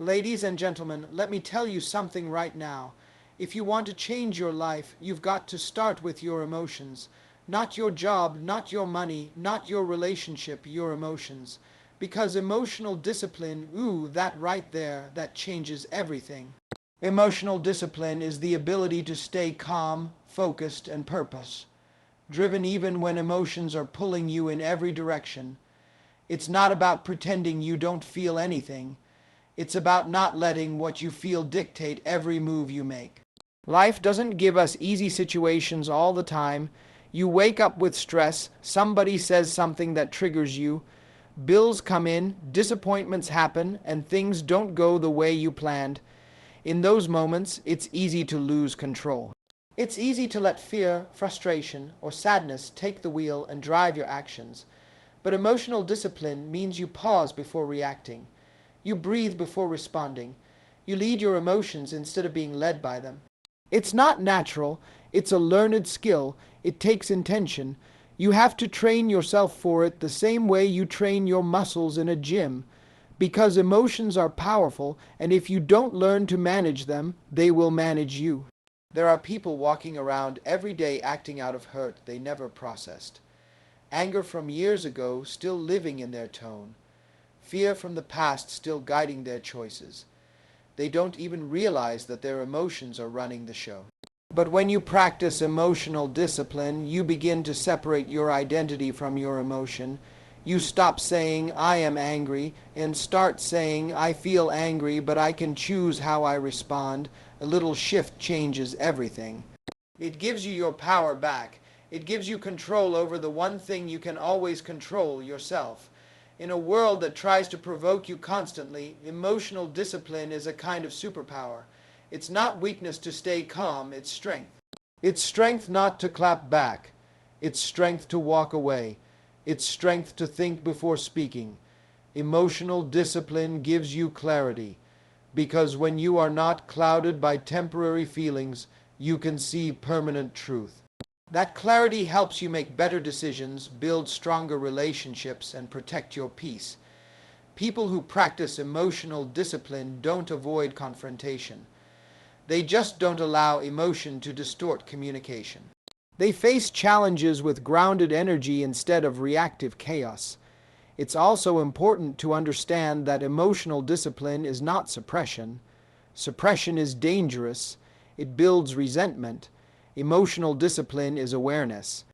Ladies and gentlemen, let me tell you something right now. If you want to change your life, you've got to start with your emotions. Not your job, not your money, not your relationship, your emotions. Because emotional discipline, ooh, that right there, that changes everything. Emotional discipline is the ability to stay calm, focused, and purpose, driven even when emotions are pulling you in every direction. It's not about pretending you don't feel anything. It's about not letting what you feel dictate every move you make. Life doesn't give us easy situations all the time. You wake up with stress, somebody says something that triggers you, bills come in, disappointments happen, and things don't go the way you planned. In those moments, it's easy to lose control. It's easy to let fear, frustration, or sadness take the wheel and drive your actions. But emotional discipline means you pause before reacting. You breathe before responding. You lead your emotions instead of being led by them. It's not natural. It's a learned skill. It takes intention. You have to train yourself for it the same way you train your muscles in a gym. Because emotions are powerful, and if you don't learn to manage them, they will manage you. There are people walking around every day acting out of hurt they never processed. Anger from years ago still living in their tone. Fear from the past still guiding their choices. They don't even realize that their emotions are running the show. But when you practice emotional discipline, you begin to separate your identity from your emotion. You stop saying, I am angry, and start saying, I feel angry, but I can choose how I respond. A little shift changes everything. It gives you your power back. It gives you control over the one thing you can always control, yourself. In a world that tries to provoke you constantly, emotional discipline is a kind of superpower. It's not weakness to stay calm, it's strength. It's strength not to clap back. It's strength to walk away. It's strength to think before speaking. Emotional discipline gives you clarity, because when you are not clouded by temporary feelings, you can see permanent truth. That clarity helps you make better decisions, build stronger relationships, and protect your peace. People who practice emotional discipline don't avoid confrontation. They just don't allow emotion to distort communication. They face challenges with grounded energy instead of reactive chaos. It's also important to understand that emotional discipline is not suppression. Suppression is dangerous. It builds resentment. Emotional discipline is awareness.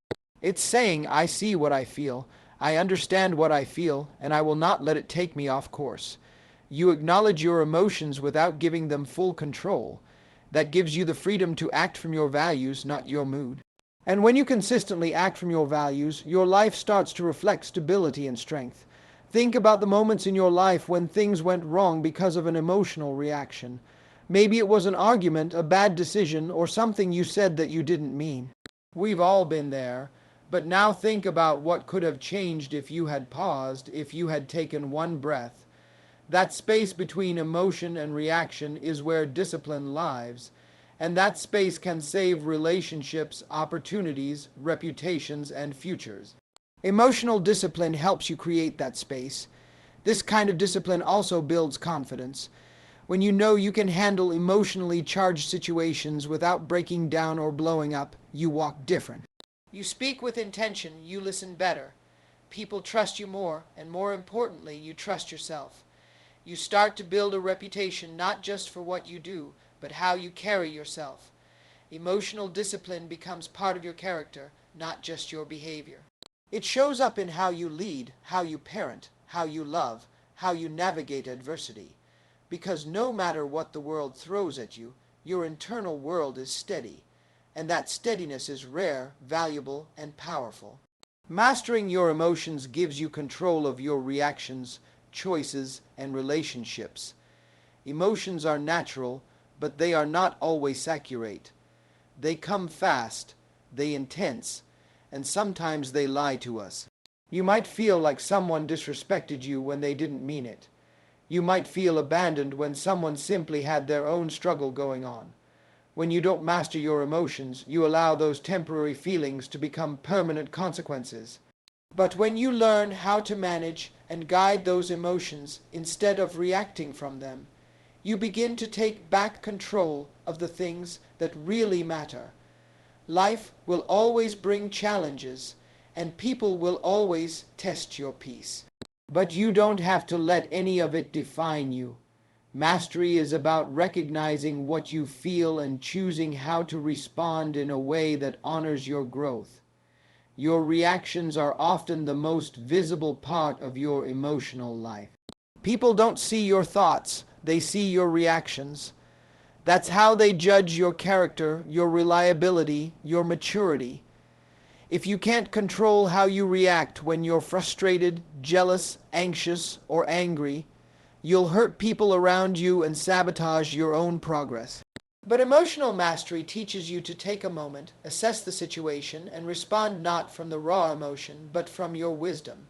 It's saying, I see what I feel, I understand what I feel, and I will not let it take me off course. You acknowledge your emotions without giving them full control. That gives you the freedom to act from your values, not your mood. And when you consistently act from your values, your life starts to reflect stability and strength. Think about the moments in your life when things went wrong because of an emotional reaction. Maybe it was an argument, a bad decision, or something you said that you didn't mean. We've all been there, but now think about what could have changed if you had paused, if you had taken one breath. That space between emotion and reaction is where discipline lives, and that space can save relationships, opportunities, reputations, and futures. Emotional discipline helps you create that space. This kind of discipline also builds confidence. When you know you can handle emotionally charged situations without breaking down or blowing up, you walk different. You speak with intention, you listen better. People trust you more, and more importantly, you trust yourself. You start to build a reputation not just for what you do, but how you carry yourself. Emotional discipline becomes part of your character, not just your behavior. It shows up in how you lead, how you parent, how you love, how you navigate adversity. Because no matter what the world throws at you, your internal world is steady, and that steadiness is rare, valuable, and powerful. Mastering your emotions gives you control of your reactions, choices, and relationships. Emotions are natural, but they are not always accurate. They come fast, they intense, and sometimes they lie to us. You might feel like someone disrespected you when they didn't mean it. You might feel abandoned when someone simply had their own struggle going on. When you don't master your emotions, you allow those temporary feelings to become permanent consequences. But when you learn how to manage and guide those emotions instead of reacting from them, You begin to take back control of the things that really matter. Life will always bring challenges, and people will always test your peace. But you don't have to let any of it define you. Mastery is about recognizing what you feel and choosing how to respond in a way that honors your growth. Your reactions are often the most visible part of your emotional life. People don't see your thoughts, they see your reactions. That's how they judge your character, your reliability, your maturity. If you can't control how you react when you're frustrated, jealous, anxious, or angry, you'll hurt people around you and sabotage your own progress. But emotional mastery teaches you to take a moment, assess the situation, and respond not from the raw emotion, but from your wisdom.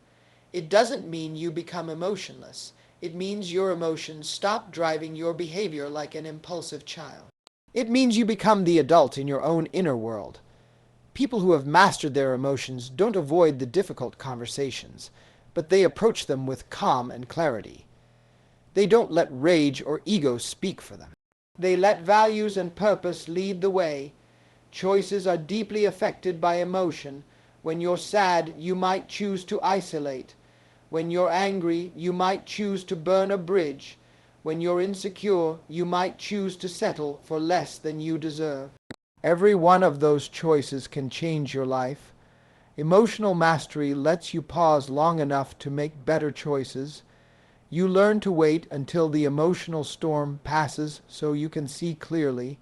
It doesn't mean you become emotionless. It means your emotions stop driving your behavior like an impulsive child. It means you become the adult in your own inner world. People who have mastered their emotions don't avoid the difficult conversations, but they approach them with calm and clarity. They don't let rage or ego speak for them. They let values and purpose lead the way. Choices are deeply affected by emotion. When you're sad, you might choose to isolate. When you're angry, you might choose to burn a bridge. When you're insecure, you might choose to settle for less than you deserve. Every one of those choices can change your life. Emotional mastery lets you pause long enough to make better choices. You learn to wait until the emotional storm passes so you can see clearly.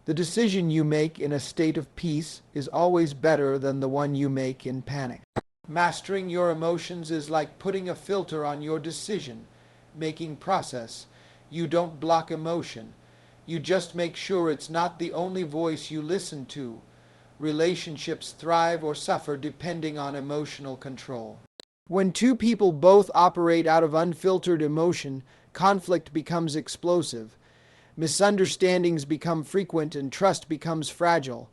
The decision you make in a state of peace is always better than the one you make in panic. Mastering your emotions is like putting a filter on your decision-making process. You don't block emotion. You just make sure it's not the only voice you listen to. Relationships thrive or suffer depending on emotional control. When two people both operate out of unfiltered emotion, conflict becomes explosive. Misunderstandings become frequent and trust becomes fragile.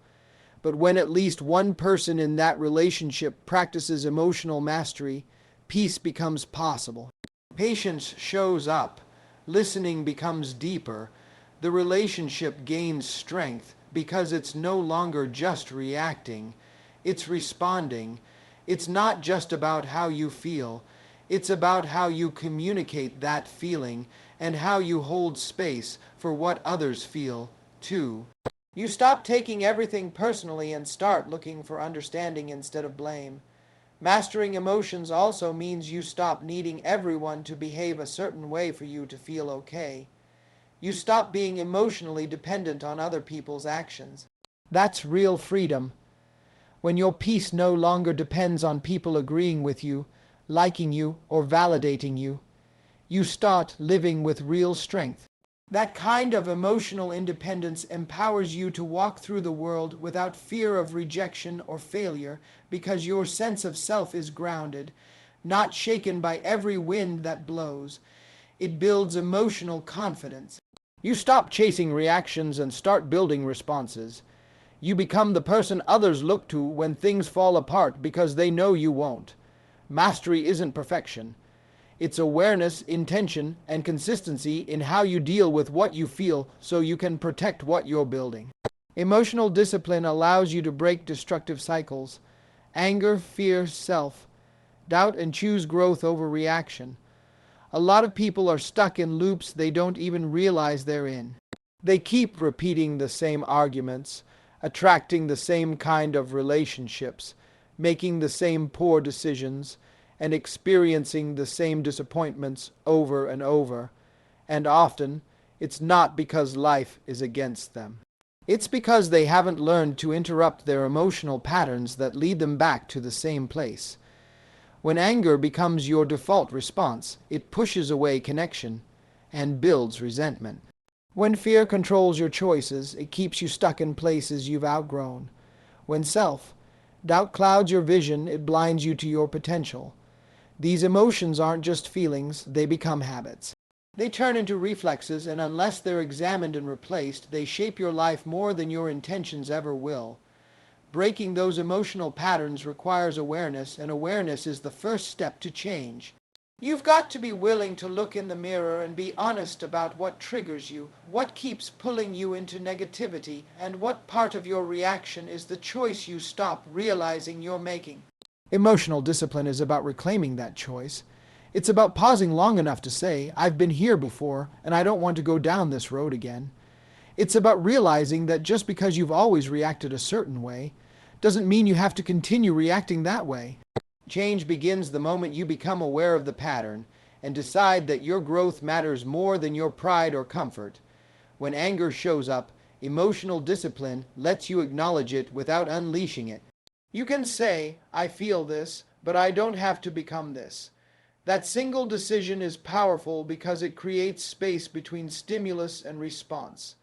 But when at least one person in that relationship practices emotional mastery, peace becomes possible. Patience shows up. Listening becomes deeper. The relationship gains strength because it's no longer just reacting. It's responding. It's not just about how you feel. It's about how you communicate that feeling and how you hold space for what others feel, too. You stop taking everything personally and start looking for understanding instead of blame. Mastering emotions also means you stop needing everyone to behave a certain way for you to feel okay. You stop being emotionally dependent on other people's actions. That's real freedom. When your peace no longer depends on people agreeing with you, liking you, or validating you, you start living with real strength. That kind of emotional independence empowers you to walk through the world without fear of rejection or failure because your sense of self is grounded, not shaken by every wind that blows. It builds emotional confidence. You stop chasing reactions and start building responses. You become the person others look to when things fall apart because they know you won't. Mastery isn't perfection. It's awareness, intention, and consistency in how you deal with what you feel so you can protect what you're building. Emotional discipline allows you to break destructive cycles. Anger, fear, self-doubt, and choose growth over reaction. A lot of people are stuck in loops they don't even realize they're in. They keep repeating the same arguments, attracting the same kind of relationships, making the same poor decisions, and experiencing the same disappointments over and over. And often, it's not because life is against them. It's because they haven't learned to interrupt their emotional patterns that lead them back to the same place. When anger becomes your default response, it pushes away connection and builds resentment. When fear controls your choices, it keeps you stuck in places you've outgrown. When self-doubt clouds your vision, it blinds you to your potential. These emotions aren't just feelings, they become habits. They turn into reflexes, and unless they're examined and replaced, they shape your life more than your intentions ever will. Breaking those emotional patterns requires awareness, and awareness is the first step to change. You've got to be willing to look in the mirror and be honest about what triggers you, what keeps pulling you into negativity, and what part of your reaction is the choice you stop realizing you're making. Emotional discipline is about reclaiming that choice. It's about pausing long enough to say, I've been here before, and I don't want to go down this road again. It's about realizing that just because you've always reacted a certain way, doesn't mean you have to continue reacting that way. Change begins the moment you become aware of the pattern and decide that your growth matters more than your pride or comfort. When anger shows up, emotional discipline lets you acknowledge it without unleashing it. You can say, I feel this, but I don't have to become this. That single decision is powerful because it creates space between stimulus and response.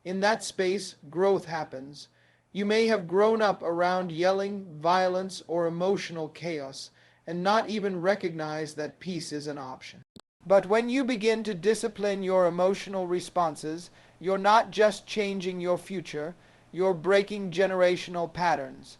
In that space, growth happens. You may have grown up around yelling, violence, or emotional chaos, and not even recognize that peace is an option. But when you begin to discipline your emotional responses, you're not just changing your future, you're breaking generational patterns.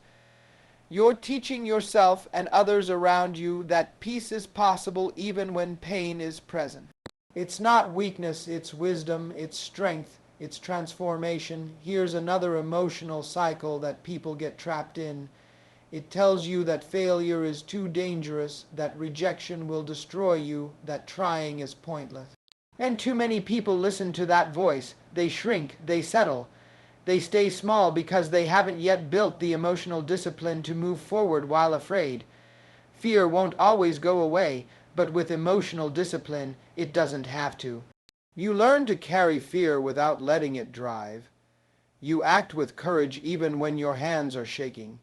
You're teaching yourself and others around you that peace is possible even when pain is present. It's not weakness, it's wisdom, it's strength, it's transformation. Here's another emotional cycle that people get trapped in. It tells you that failure is too dangerous, that rejection will destroy you, that trying is pointless. And too many people listen to that voice. They shrink, they settle. They stay small because they haven't yet built the emotional discipline to move forward while afraid. Fear won't always go away, but with emotional discipline, it doesn't have to. You learn to carry fear without letting it drive. You act with courage even when your hands are shaking.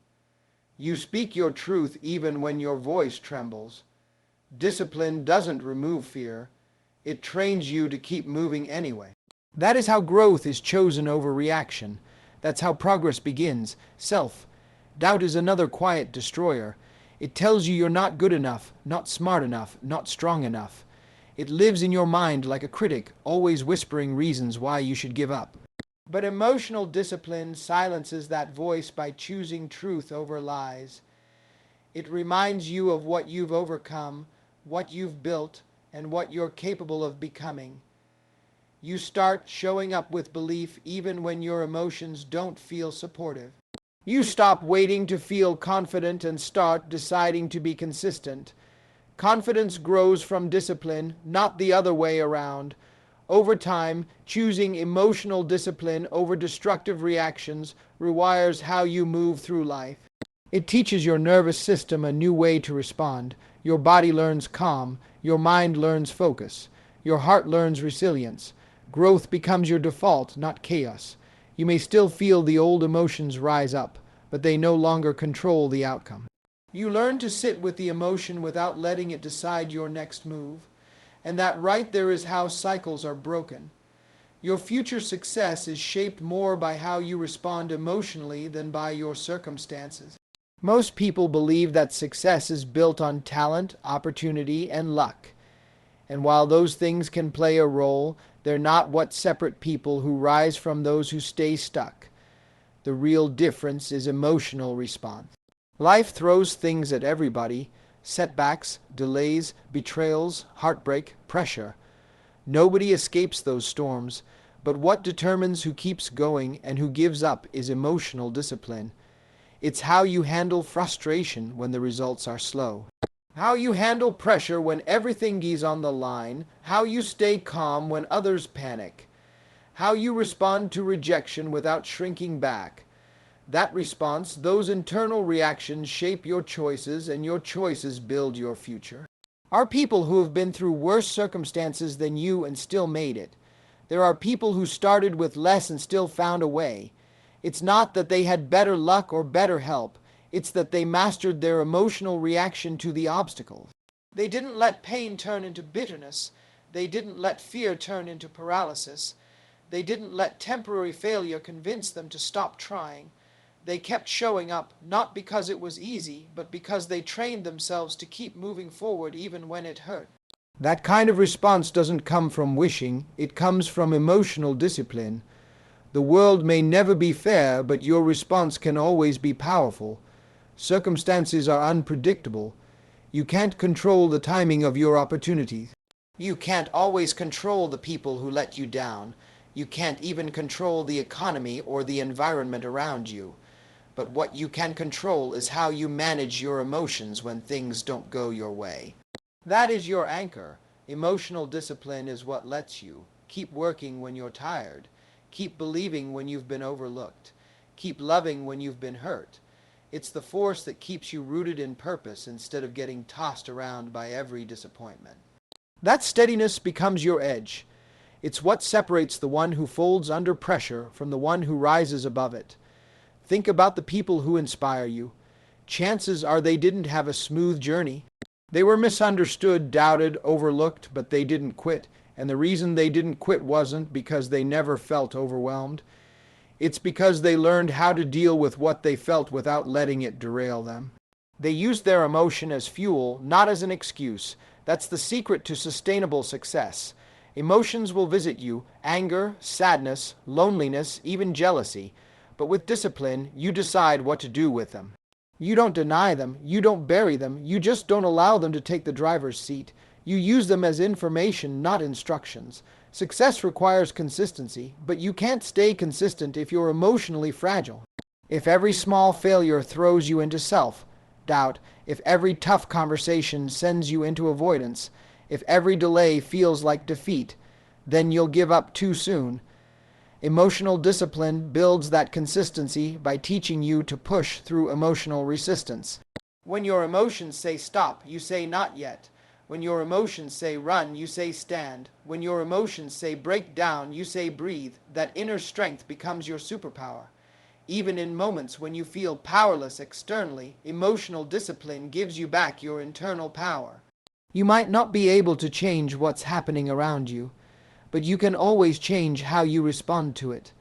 You speak your truth even when your voice trembles. Discipline doesn't remove fear. It trains you to keep moving anyway. That is how growth is chosen over reaction. That's how progress begins. Self-doubt is another quiet destroyer. It tells you you're not good enough, not smart enough, not strong enough. It lives in your mind like a critic, always whispering reasons why you should give up. But emotional discipline silences that voice by choosing truth over lies. It reminds you of what you've overcome, what you've built, and what you're capable of becoming. You start showing up with belief even when your emotions don't feel supportive. You stop waiting to feel confident and start deciding to be consistent. Confidence grows from discipline, not the other way around. Over time, choosing emotional discipline over destructive reactions rewires how you move through life. It teaches your nervous system a new way to respond. Your body learns calm, your mind learns focus, your heart learns resilience. Growth becomes your default, not chaos. You may still feel the old emotions rise up, but they no longer control the outcome. You learn to sit with the emotion without letting it decide your next move, and that right there is how cycles are broken. Your future success is shaped more by how you respond emotionally than by your circumstances. Most people believe that success is built on talent, opportunity, and luck. And while those things can play a role, they're not what separate people who rise from those who stay stuck. The real difference is emotional response. Life throws things at everybody: setbacks, delays, betrayals, heartbreak, pressure. Nobody escapes those storms, but what determines who keeps going and who gives up is emotional discipline. It's how you handle frustration when the results are slow. How you handle pressure when everything is on the line, how you stay calm when others panic, how you respond to rejection without shrinking back. That response, those internal reactions shape your choices, and your choices build your future. Are people who have been through worse circumstances than you and still made it. There are people who started with less and still found a way. It's not that they had better luck or better help. It's that they mastered their emotional reaction to the obstacles. They didn't let pain turn into bitterness. They didn't let fear turn into paralysis. They didn't let temporary failure convince them to stop trying. They kept showing up, not because it was easy, but because they trained themselves to keep moving forward even when it hurt. That kind of response doesn't come from wishing. It comes from emotional discipline. The world may never be fair, but your response can always be powerful. Circumstances are unpredictable. You can't control the timing of your opportunities. You can't always control the people who let you down. You can't even control the economy or the environment around you. But what you can control is how you manage your emotions when things don't go your way. That is your anchor. Emotional discipline is what lets you keep working when you're tired, keep believing when you've been overlooked, keep loving when you've been hurt. It's the force that keeps you rooted in purpose instead of getting tossed around by every disappointment. That steadiness becomes your edge. It's what separates the one who folds under pressure from the one who rises above it. Think about the people who inspire you. Chances are they didn't have a smooth journey. They were misunderstood, doubted, overlooked, but they didn't quit. And the reason they didn't quit wasn't because they never felt overwhelmed. It's because they learned how to deal with what they felt without letting it derail them. They used their emotion as fuel, not as an excuse. That's the secret to sustainable success. Emotions will visit you: anger, sadness, loneliness, even jealousy. But with discipline, you decide what to do with them. You don't deny them, you don't bury them, you just don't allow them to take the driver's seat. You use them as information, not instructions. Success requires consistency, but you can't stay consistent if you're emotionally fragile. If every small failure throws you into self-doubt, if every tough conversation sends you into avoidance, if every delay feels like defeat, then you'll give up too soon. Emotional discipline builds that consistency by teaching you to push through emotional resistance. When your emotions say stop, you say not yet. When your emotions say run, you say stand. When your emotions say break down, you say breathe. That inner strength becomes your superpower. Even in moments when you feel powerless externally, emotional discipline gives you back your internal power. You might not be able to change what's happening around you, but you can always change how you respond to it.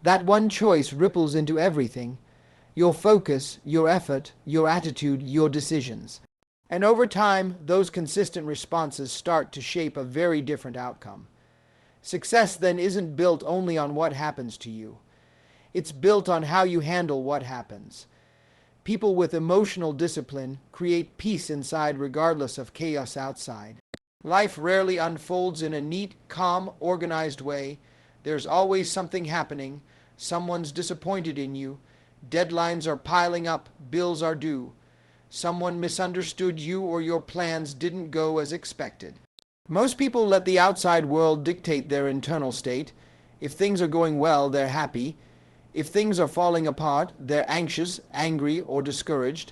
That one choice ripples into everything: your focus, your effort, your attitude, your decisions. And over time, those consistent responses start to shape a very different outcome. Success then isn't built only on what happens to you. It's built on how you handle what happens. People with emotional discipline create peace inside regardless of chaos outside. Life rarely unfolds in a neat, calm, organized way. There's always something happening. Someone's disappointed in you. Deadlines are piling up. Bills are due. Someone misunderstood you, or your plans didn't go as expected. Most people let the outside world dictate their internal state. If things are going well, they're happy. If things are falling apart, they're anxious, angry, or discouraged.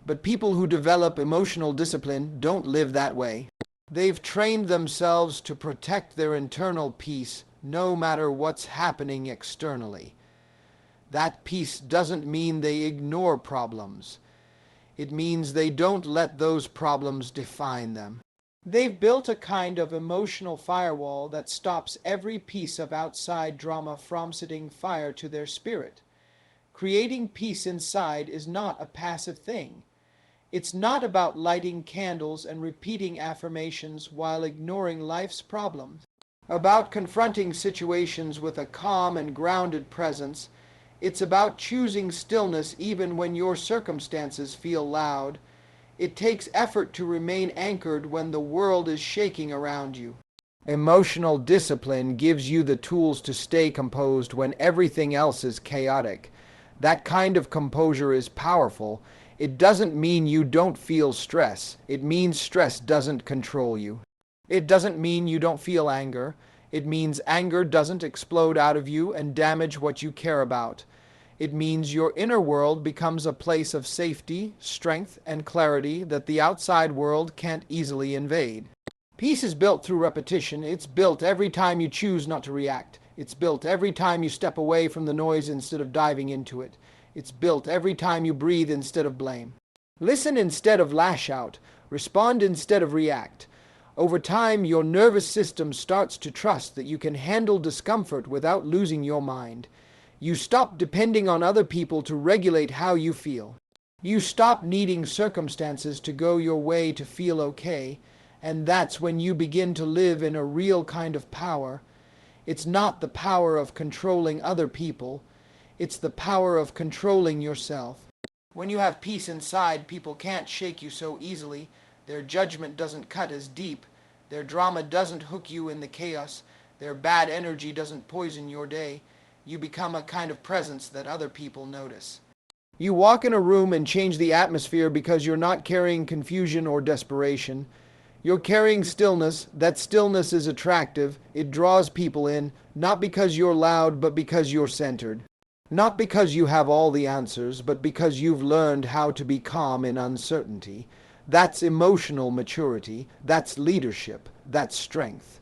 But people who develop emotional discipline don't live that way. They've trained themselves to protect their internal peace no matter what's happening externally. That peace doesn't mean they ignore problems. It means they don't let those problems define them. They've built a kind of emotional firewall that stops every piece of outside drama from setting fire to their spirit. Creating peace inside is not a passive thing. It's not about lighting candles and repeating affirmations while ignoring life's problems. About confronting situations with a calm and grounded presence. It's about choosing stillness even when your circumstances feel loud. It takes effort to remain anchored when the world is shaking around you. Emotional discipline gives you the tools to stay composed when everything else is chaotic. That kind of composure is powerful. It doesn't mean you don't feel stress. It means stress doesn't control you. It doesn't mean you don't feel anger. It means anger doesn't explode out of you and damage what you care about. It means your inner world becomes a place of safety, strength, and clarity that the outside world can't easily invade. Peace is built through repetition. It's built every time you choose not to react. It's built every time you step away from the noise instead of diving into it. It's built every time you breathe instead of blame. Listen instead of lash out. Respond instead of react. Over time, your nervous system starts to trust that you can handle discomfort without losing your mind. You stop depending on other people to regulate how you feel. You stop needing circumstances to go your way to feel okay, and that's when you begin to live in a real kind of power. It's not the power of controlling other people. It's the power of controlling yourself. When you have peace inside, people can't shake you so easily. Their judgment doesn't cut as deep. Their drama doesn't hook you in the chaos. Their bad energy doesn't poison your day. You become a kind of presence that other people notice. You walk in a room and change the atmosphere because you're not carrying confusion or desperation. You're carrying stillness. That stillness is attractive. It draws people in, not because you're loud, but because you're centered. Not because you have all the answers, but because you've learned how to be calm in uncertainty. That's emotional maturity. That's leadership. That's strength.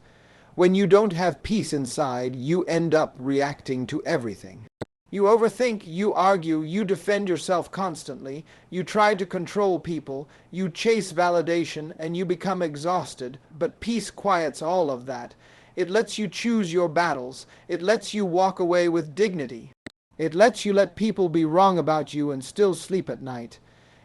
When you don't have peace inside, you end up reacting to everything. You overthink, you argue, you defend yourself constantly, you try to control people, you chase validation, and you become exhausted. But peace quiets all of that. It lets you choose your battles. It lets you walk away with dignity. It lets you let people be wrong about you and still sleep at night.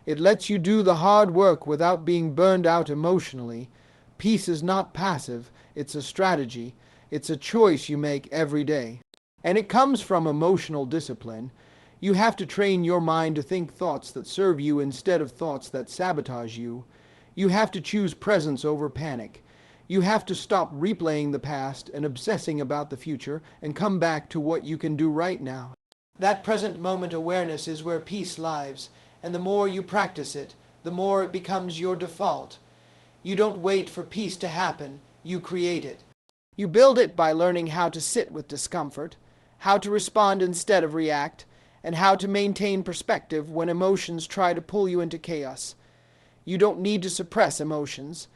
It lets you do the hard work without being burned out emotionally. Peace is not passive. It's a strategy. It's a choice you make every day. And it comes from emotional discipline. You have to train your mind to think thoughts that serve you instead of thoughts that sabotage you. You have to choose presence over panic. You have to stop replaying the past and obsessing about the future and come back to what you can do right now. That present moment awareness is where peace lies, and the more you practice it, the more it becomes your default. You don't wait for peace to happen, you create it. You build it by learning how to sit with discomfort, how to respond instead of react, and how to maintain perspective when emotions try to pull you into chaos. You don't need to suppress emotions.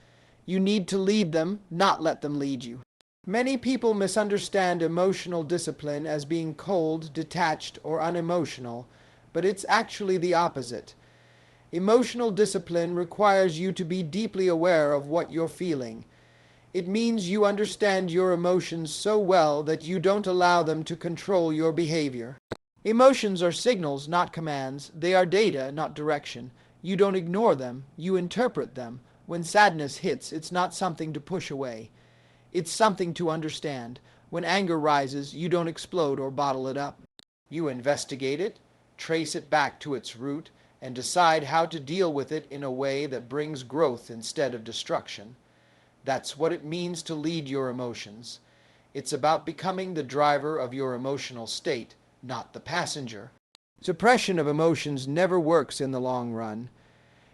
You need to lead them, not let them lead you. Many people misunderstand emotional discipline as being cold, detached, or unemotional, but it's actually the opposite. Emotional discipline requires you to be deeply aware of what you're feeling. It means you understand your emotions so well that you don't allow them to control your behavior. Emotions are signals, not commands. They are data, not direction. You don't ignore them, you interpret them. When sadness hits, it's not something to push away. It's something to understand. When anger rises, you don't explode or bottle it up. You investigate it, trace it back to its root, and decide how to deal with it in a way that brings growth instead of destruction. That's what it means to lead your emotions. It's about becoming the driver of your emotional state, not the passenger. Suppression of emotions never works in the long run.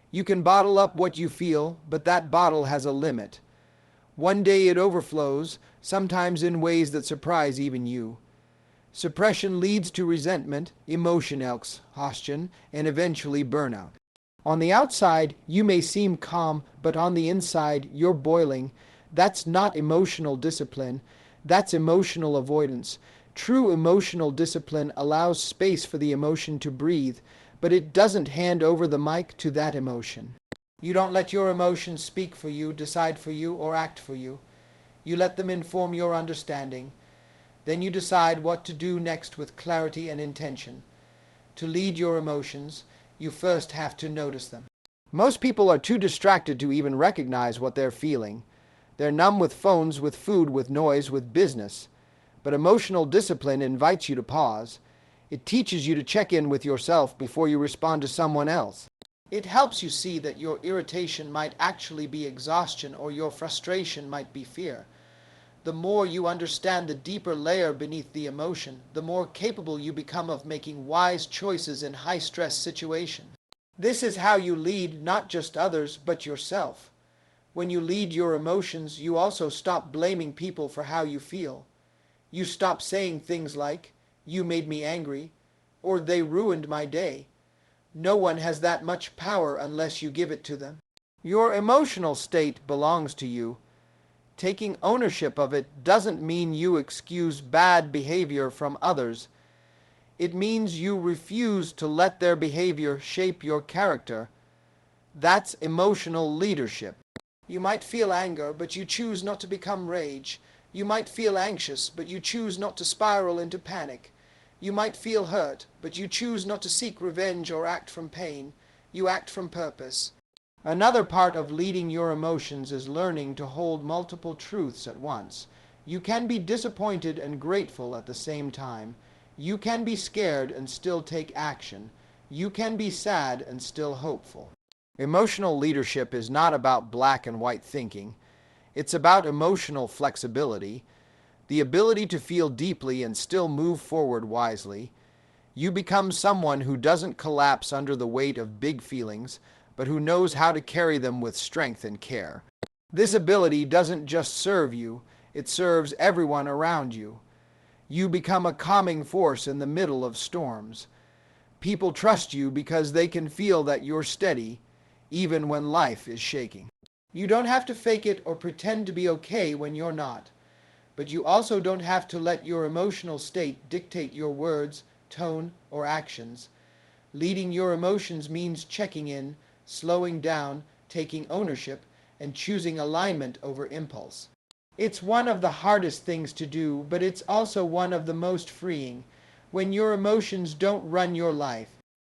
You can bottle up what you feel, but that bottle has a limit. One day it overflows, sometimes in ways that surprise even you. Suppression leads to resentment, emotion exhaustion, and eventually burnout. On the outside, you may seem calm, but on the inside, you're boiling. That's not emotional discipline. That's emotional avoidance. True emotional discipline allows space for the emotion to breathe, but it doesn't hand over the mic to that emotion. You don't let your emotions speak for you, decide for you, or act for you. You let them inform your understanding. Then you decide what to do next with clarity and intention. To lead your emotions, you first have to notice them. Most people are too distracted to even recognize what they're feeling. They're numb with phones, with food, with noise, with business. But emotional discipline invites you to pause. It teaches you to check in with yourself before you respond to someone else. It helps you see that your irritation might actually be exhaustion or your frustration might be fear. The more you understand the deeper layer beneath the emotion, the more capable you become of making wise choices in high-stress situations. This is how you lead not just others, but yourself. When you lead your emotions, you also stop blaming people for how you feel. You stop saying things like, "You made me angry," or "They ruined my day." No one has that much power unless you give it to them. Your emotional state belongs to you. Taking ownership of it doesn't mean you excuse bad behavior from others. It means you refuse to let their behavior shape your character. That's emotional leadership. You might feel anger, but you choose not to become rage. You might feel anxious, but you choose not to spiral into panic. You might feel hurt, but you choose not to seek revenge or act from pain. You act from purpose. Another part of leading your emotions is learning to hold multiple truths at once. You can be disappointed and grateful at the same time. You can be scared and still take action. You can be sad and still hopeful. Emotional leadership is not about black and white thinking. It's about emotional flexibility, the ability to feel deeply and still move forward wisely. You become someone who doesn't collapse under the weight of big feelings, but who knows how to carry them with strength and care. This ability doesn't just serve you, it serves everyone around you. You become a calming force in the middle of storms. People trust you because they can feel that you're steady, even when life is shaking. You don't have to fake it or pretend to be okay when you're not. But you also don't have to let your emotional state dictate your words, tone, or actions. Leading your emotions means checking in, slowing down, taking ownership, and choosing alignment over impulse. It's one of the hardest things to do, but it's also one of the most freeing. When your emotions don't run your life,